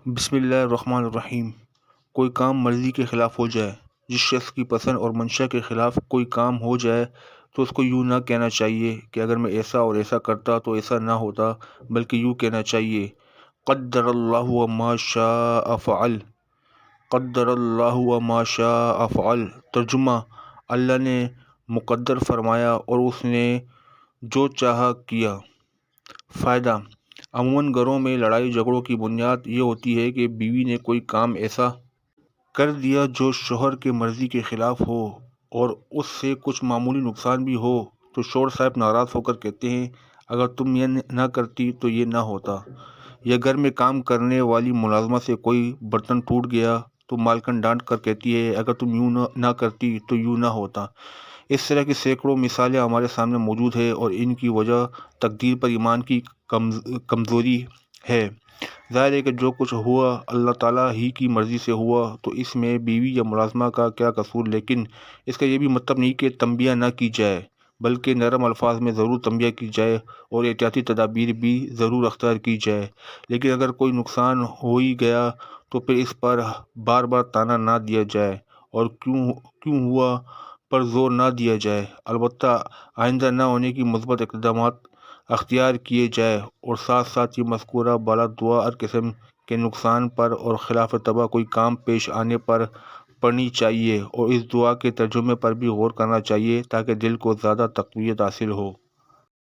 بسم اللہ الرحمن الرحیم۔ کوئی کام مرضی کے خلاف ہو جائے، جس شخص کی پسند اور منشا کے خلاف کوئی کام ہو جائے تو اس کو یوں نہ کہنا چاہیے کہ اگر میں ایسا اور ایسا کرتا تو ایسا نہ ہوتا، بلکہ یوں کہنا چاہیے قدر اللہ وما شاء فعل۔ قدر اللہ وما شاء فعل ترجمہ: اللہ نے مقدر فرمایا اور اس نے جو چاہا کیا۔ فائدہ: عموماً گھروں میں لڑائی جھگڑوں کی بنیاد یہ ہوتی ہے کہ بیوی نے کوئی کام ایسا کر دیا جو شوہر کے مرضی کے خلاف ہو اور اس سے کچھ معمولی نقصان بھی ہو، تو شوہر صاحب ناراض ہو کر کہتے ہیں اگر تم یہ نہ کرتی تو یہ نہ ہوتا، یا گھر میں کام کرنے والی ملازمہ سے کوئی برتن ٹوٹ گیا تو مالکن ڈانٹ کر کہتی ہے اگر تم یوں نہ کرتی تو یوں نہ ہوتا۔ اس طرح کی سینکڑوں مثالیں ہمارے سامنے موجود ہیں اور ان کی وجہ تقدیر پر ایمان کی کمزوری ہے۔ ظاہر ہے کہ جو کچھ ہوا اللہ تعالیٰ ہی کی مرضی سے ہوا، تو اس میں بیوی یا ملازمہ کا کیا قصور؟ لیکن اس کا یہ بھی مطلب نہیں کہ تنبیہ نہ کی جائے، بلکہ نرم الفاظ میں ضرور تنبیہ کی جائے اور احتیاطی تدابیر بھی ضرور اختیار کی جائے۔ لیکن اگر کوئی نقصان ہو ہی گیا تو پھر اس پر بار بار طعنہ نہ دیا جائے اور کیوں ہوا پر زور نہ دیا جائے۔ البتہ آئندہ نہ ہونے کی مثبت اقدامات اختیار کیے جائے اور ساتھ ساتھ یہ مذکورہ بالا دعا ہر قسم کے نقصان پر اور خلاف طبع کوئی کام پیش آنے پر پڑھنی چاہیے اور اس دعا کے ترجمے پر بھی غور کرنا چاہیے تاکہ دل کو زیادہ تقویت حاصل ہو۔